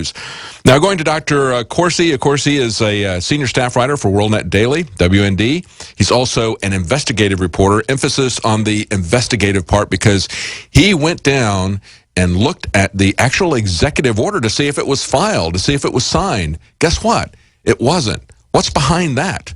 news. Now, going to Dr. Corsi. Corsi is a senior staff writer for WorldNet Daily, WND. He's also an investigative reporter, emphasis on the investigative part, because he went down and looked at the actual executive order to see if it was filed, to see if it was signed. Guess what? It wasn't. What's behind that?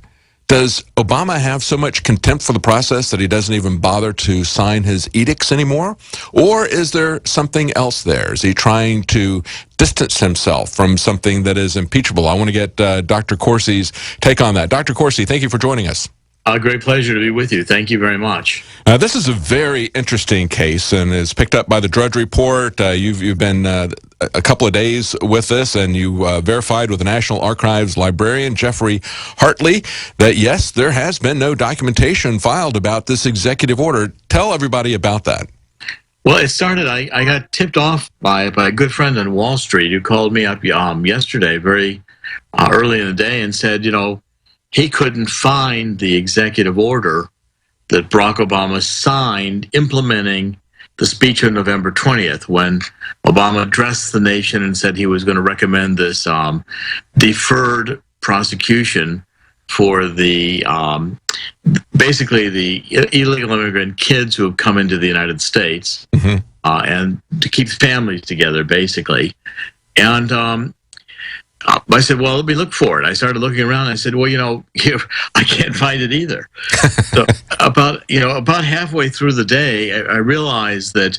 Does Obama have so much contempt for the process that he doesn't even bother to sign his edicts anymore? Or is there something else there? Is he trying to distance himself from something that is impeachable? I want to get Dr. Corsi's take on that. Dr. Corsi, thank you for joining us. A great pleasure to be with you. Thank you very much. This is a very interesting case and is picked up by the Drudge Report. You've been a couple of days with this, and you verified with the National Archives librarian, Jeffrey Hartley, that yes, there has been no documentation filed about this executive order. Tell everybody about that. Well, it started, I got tipped off by a good friend on Wall Street who called me up yesterday, very early in the day, and said, you know, he couldn't find the executive order that Barack Obama signed implementing the speech on November 20th, when Obama addressed the nation and said he was going to recommend this deferred prosecution for the basically the illegal immigrant kids who have come into the United States, and to keep families together, basically. And I said, well, let me look for it. I started looking around. I said, well, you know, I can't find it either. So about halfway through the day, I realized that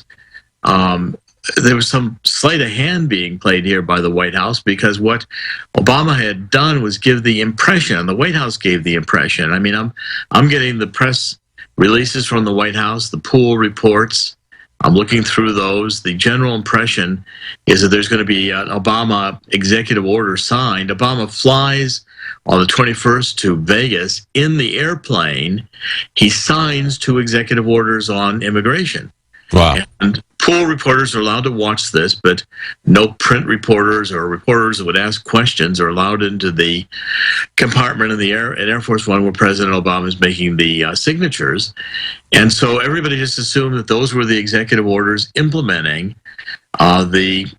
there was some sleight of hand being played here by the White House, because what Obama had done was give the impression, the White House gave the impression. I mean, I'm getting the press releases from the White House, the pool reports. I'm looking through those. The general impression is that there's going to be an Obama executive order signed. Obama flies on the 21st to Vegas in the airplane. He signs 2 executive orders on immigration. Wow. And pool reporters are allowed to watch this, but no print reporters or reporters that would ask questions are allowed into the compartment in the Air Force One where President Obama is making the signatures. And so everybody just assumed that those were the executive orders implementing the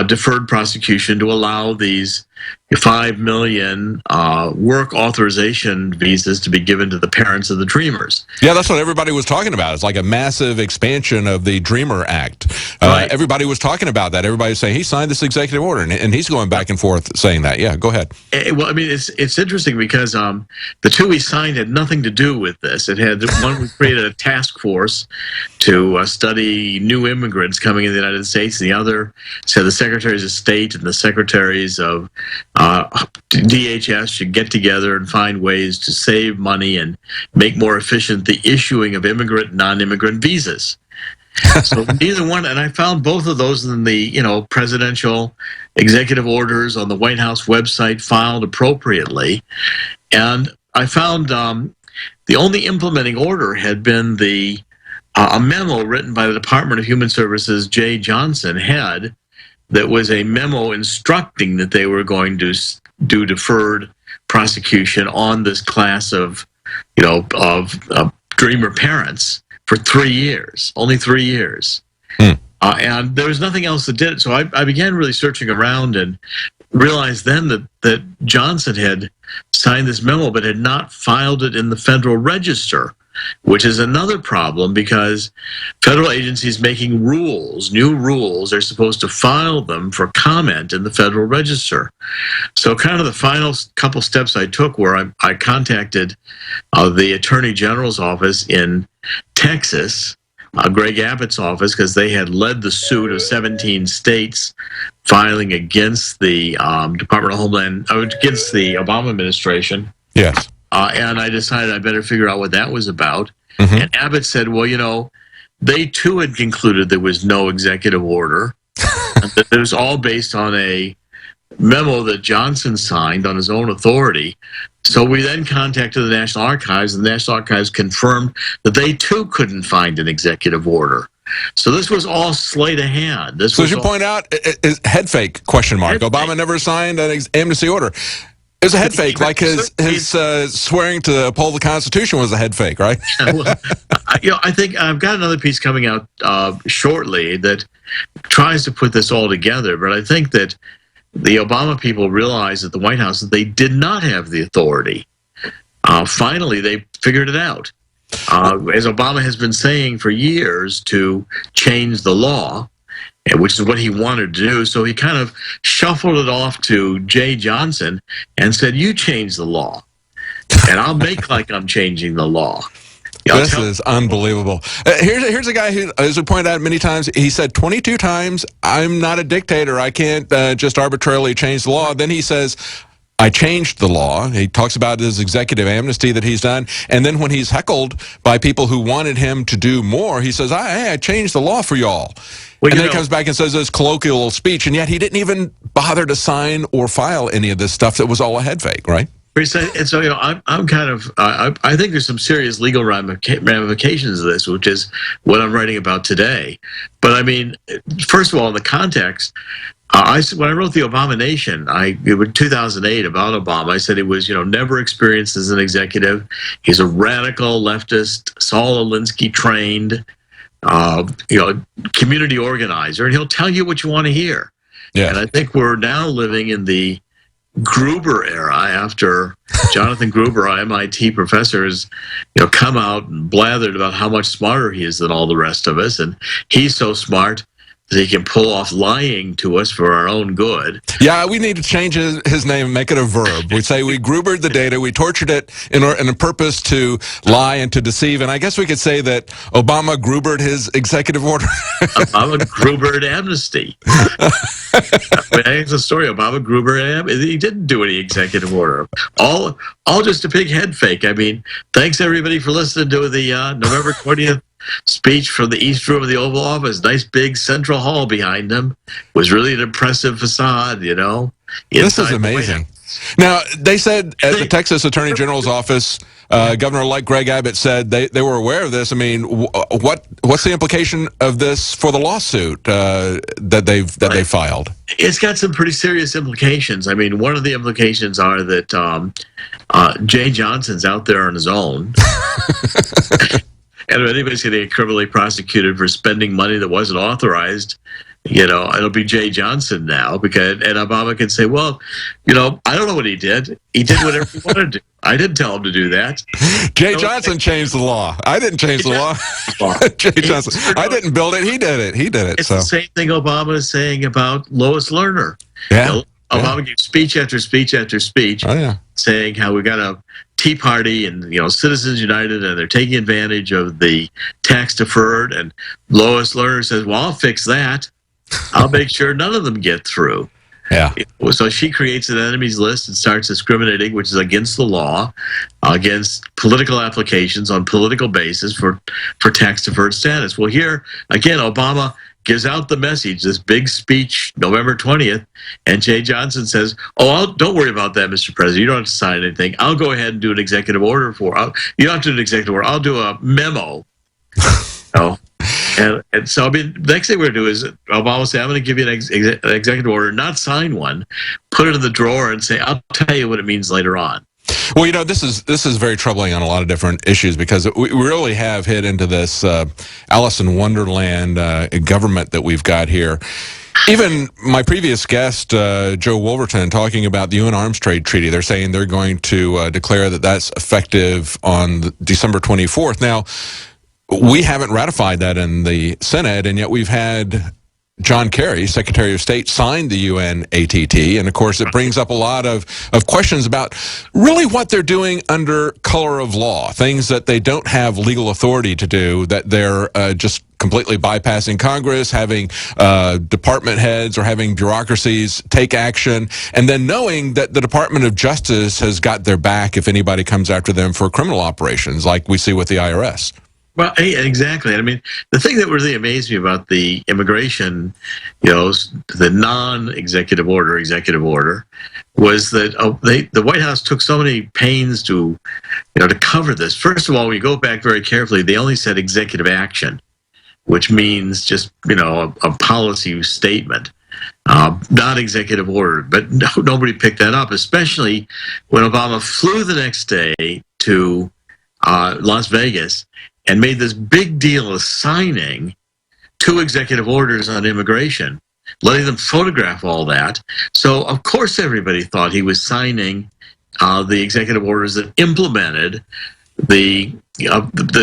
deferred prosecution to allow these 5 million work authorization visas to be given to the parents of the Dreamers. Yeah, that's what everybody was talking about. It's like a massive expansion of the Dreamer Act. Right. Everybody was talking about that. Everybody was saying he signed this executive order, and he's going back and forth saying that. Yeah, go ahead. Well, I mean, it's interesting because the 2 he signed had nothing to do with this. It had one, we created a task force to study new immigrants coming in the United States. The other said the secretaries of state and the secretaries of DHS should get together and find ways to save money and make more efficient the issuing of immigrant and non-immigrant visas. So neither one, and I found both of those in the presidential executive orders on the White House website filed appropriately, and I found the only implementing order had been a memo written by the Department of Human Services, Jay Johnson head, that was a memo instructing that they were going to do deferred prosecution on this class of Dreamer parents for 3 years, only 3 years. And there was nothing else that did it. So I began really searching around and realized then that Johnson had signed this memo but had not filed it in the Federal Register, which is another problem because federal agencies making rules, new rules, they're supposed to file them for comment in the Federal Register. So kind of the final couple steps I took were I contacted the Attorney General's office in Texas, Greg Abbott's office, because they had led the suit of 17 states filing against the Department of Homeland, against the Obama administration. Yes. And I decided I better figure out what that was about. And Abbott said, well, you know, they too had concluded there was no executive order. That it was all based on a memo that Johnson signed on his own authority. So we then contacted the National Archives, and the National Archives confirmed that they too couldn't find an executive order. So this was all sleight of hand. So as you point out, is head fake, question mark. Obama never signed an amnesty order. It was a head fake, like his swearing to uphold the Constitution was a head fake, right? Well, I think I've got another piece coming out shortly that tries to put this all together. But I think that the Obama people realized at the White House that they did not have the authority. Finally, they figured it out. As Obama has been saying for years, to change the law, which is what he wanted to do. So he kind of shuffled it off to Jay Johnson and said, "You change the law, and I'll make like I'm changing the law." This is unbelievable. Here's a guy who, as we pointed out many times, he said 22 times, "I'm not a dictator. I can't just arbitrarily change the law." Then he says, "I changed the law." He talks about his executive amnesty that he's done. And then when he's heckled by people who wanted him to do more, he says, "I changed the law for y'all." Well, and then he comes back and says this colloquial speech, and yet he didn't even bother to sign or file any of this stuff that was all a head fake, right? And so, I'm kind of, I think there's some serious legal ramifications of this, which is what I'm writing about today. But I mean, first of all, in the context, when I wrote The Obama Nation, it was 2008 about Obama. I said he was, never experienced as an executive. He's a radical leftist, Saul Alinsky trained, community organizer, and he'll tell you what you want to hear. Yeah. And I think we're now living in the Gruber era, after Jonathan Gruber, our MIT professor, has come out and blathered about how much smarter he is than all the rest of us, and he's so smart that he can pull off lying to us for our own good. Yeah, we need to change his name and make it a verb. We say we Grubered the data, we tortured it in a purpose to lie and to deceive, and I guess we could say that Obama Grubered his executive order. Obama Grubered amnesty. It's a story. Obama Gruber, he didn't do any executive order. All just a big head fake. I mean, thanks everybody for listening to the November 20th speech from the East Room of the Oval Office. Nice big central hall behind him. Was really an impressive facade, This is amazing. Now, they said at the Texas Attorney General's office, Governor-elect Greg Abbott said they were aware of this. I mean, what's the implication of this for the lawsuit that they filed? It's got some pretty serious implications. I mean, one of the implications are that Jay Johnson's out there on his own. And if anybody's going to get criminally prosecuted for spending money that wasn't authorized, it'll be Jay Johnson now, and Obama can say, well, I don't know what he did. He did whatever he wanted to do. I didn't tell him to do that. Jay Johnson changed the law. I didn't change the law. Jay Johnson. I didn't build it. He did it. It's the same thing Obama is saying about Lois Lerner. Yeah. Obama gave speech after speech after speech saying how we got a Tea Party and Citizens United, and they're taking advantage of the tax deferred. And Lois Lerner says, well, I'll fix that. I'll make sure none of them get through. Yeah. So she creates an enemies list and starts discriminating, which is against the law, against political applications on political basis for tax deferred status. Well, here again, Obama gives out the message, this big speech, November 20th, and Jay Johnson says, don't worry about that, Mr. President. You don't have to sign anything. I'll go ahead and do an executive order you don't have to do an executive order. I'll do a memo. And so, I mean, the next thing we're going to do is Obama say, I'm going to give you an executive order, not sign one, put it in the drawer and say, I'll tell you what it means later on. Well, this is very troubling on a lot of different issues, because we really have hit into this Alice in Wonderland government that we've got here. Even my previous guest, Joe Wolverton, talking about the UN Arms Trade Treaty, they're saying they're going to declare that that's effective on December 24th. Now, we haven't ratified that in the Senate, and yet we've had John Kerry, Secretary of State, sign the UN ATT, and of course it brings up a lot of questions about really what they're doing under color of law, things that they don't have legal authority to do, that they're just completely bypassing Congress, having department heads or having bureaucracies take action, and then knowing that the Department of Justice has got their back if anybody comes after them for criminal operations like we see with the IRS. Well, exactly. I mean, the thing that really amazed me about the immigration, the non-executive order, was that the White House took so many pains to cover this. First of all, we go back very carefully. They only said executive action, which means just a policy statement, not executive order. But nobody picked that up, especially when Obama flew the next day to Las Vegas and made this big deal of signing 2 executive orders on immigration letting them photograph all that. So, of course, everybody thought he was signing the executive orders that implemented the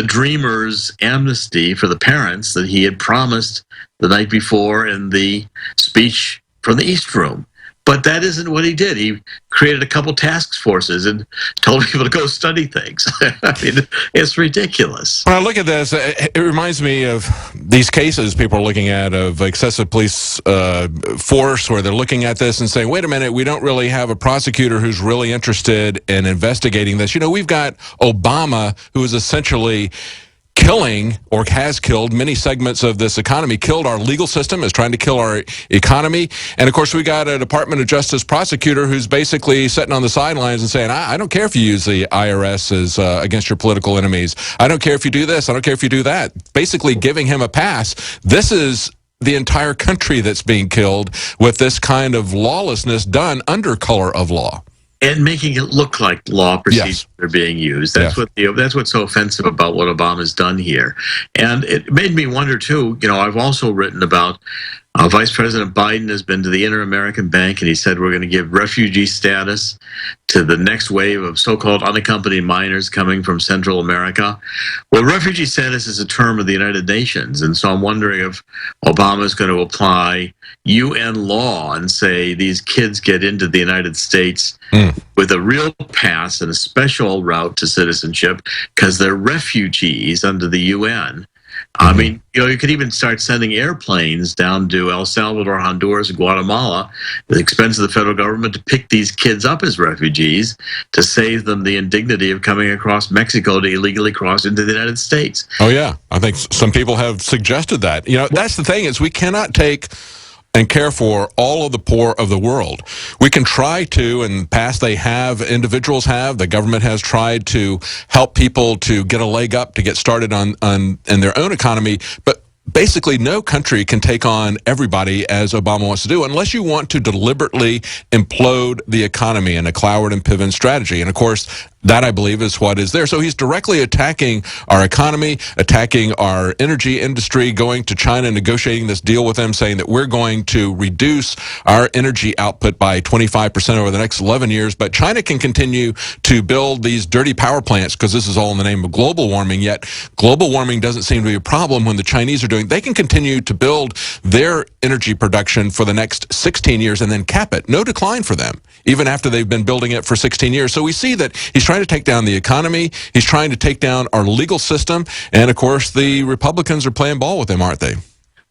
dreamers' amnesty for the parents that he had promised the night before in the speech from the East Room. But that isn't what he did. He created a couple task forces and told people to go study things. I mean, it's ridiculous. When I look at this, it reminds me of these cases people are looking at of excessive police force, where they're looking at this and saying, wait a minute, we don't really have a prosecutor who's really interested in investigating this. You know, we've got Obama, who is essentially killing, or has killed, many segments of this economy, killed our legal system, is trying to kill our economy. And of course, we got a Department of Justice prosecutor who's basically sitting on the sidelines and saying, I don't care if you use the IRS as against your political enemies. I don't care if you do this. I don't care if you do that. Basically giving him a pass. This is the entire country that's being killed with this kind of lawlessness done under color of law. And making it look like law procedures are being used. That's that's what's so offensive about what Obama's done here. And it made me wonder too. You know, I've also written about Vice President Biden has been to the Inter-American Bank, and he said we're going to give refugee status to the next wave of so-called unaccompanied minors coming from Central America. Well, refugee status is a term of the United Nations, and so I'm wondering if Obama is going to apply UN law and say these kids get into the United States with a real pass and a special route to citizenship because they're refugees under the UN. I mean, you know, you could even start sending airplanes down to El Salvador, Honduras, and Guatemala at the expense of the federal government to pick these kids up as refugees to save them the indignity of coming across Mexico to illegally cross into the United States. Oh, yeah. I think some people have suggested that. You know, that's the thing, is we cannot take and care for all of the poor of the world. We can try to, in the past individuals have, the government has tried to help people to get a leg up, to get started on in their own economy, but basically no country can take on everybody as Obama wants to do unless you want to deliberately implode the economy in a Cloward and Piven strategy. And of course, that, I believe, is what is there. So he's directly attacking our economy, attacking our energy industry, going to China, negotiating this deal with them, saying that we're going to reduce our energy output by 25% over the next 11 years. But China can continue to build these dirty power plants because this is all in the name of global warming. Yet global warming doesn't seem to be a problem when the Chinese are doing. They can continue to build their energy production for the next 16 years and then cap it. No decline for them, even after they've been building it for 16 years. So we see that he's trying to take down the economy. He's trying to take down our legal system. And, of course, the Republicans are playing ball with him, aren't they?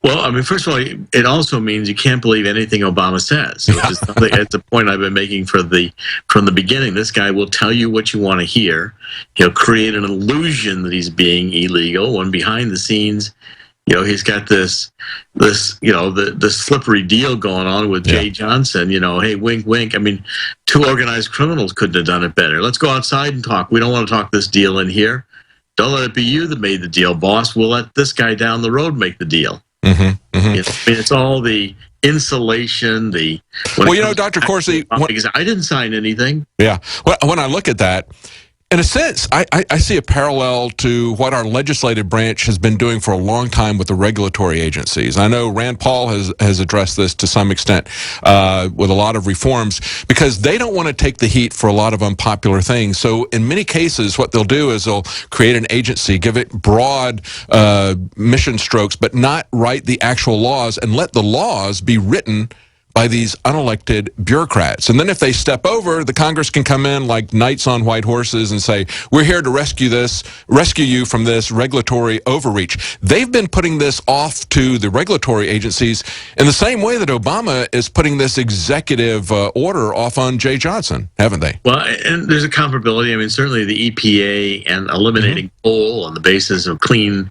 Well, I mean, first of all, it also means you can't believe anything Obama says, which is something, it's a point I've been making from the beginning. This guy will tell you what you want to hear. He'll create an illusion that he's being illegal when behind the scenes, you know, he's got this you know, the slippery deal going on with Jay Johnson. You know, hey, wink, wink. I mean, two organized criminals couldn't have done it better. Let's go outside and talk. We don't want to talk this deal in here. Don't let it be you that made the deal, boss. We'll let this guy down the road make the deal. I mean, it's all the insulation. Well, you know, Dr. Corsi, I didn't sign anything. Yeah. Well, when I look at that, in a sense, I see a parallel to what our legislative branch has been doing for a long time with the regulatory agencies. I know Rand Paul has addressed this to some extent with a lot of reforms because they don't want to take the heat for a lot of unpopular things. So in many cases, what they'll do is they'll create an agency, give it broad mission strokes, but not write the actual laws and let the laws be written by these unelected bureaucrats. And then if they step over, the Congress can come in like knights on white horses and say, we're here to rescue you from this regulatory overreach. They've been putting this off to the regulatory agencies in the same way that Obama is putting this executive order off on Jay Johnson, haven't they? Well, and there's a comparability. I mean, certainly the EPA and eliminating coal on the basis of Clean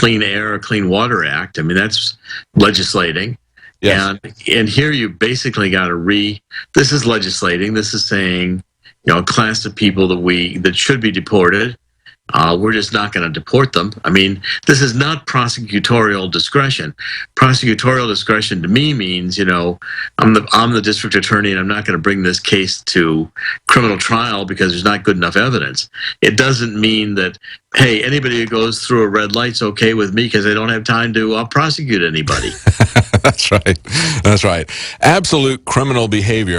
Air or Clean Water Act. I mean, that's legislating. Yes. And here you basically got to this is legislating. This is saying, you know, a class of people that should be deported We're just not going to deport them. I mean, this is not prosecutorial discretion. Prosecutorial discretion to me means, I'm the district attorney and I'm not going to bring this case to criminal trial because there's not good enough evidence. It doesn't mean that, hey, anybody who goes through a red light's okay with me because I don't have time to prosecute anybody. That's right. That's right. Absolute criminal behavior.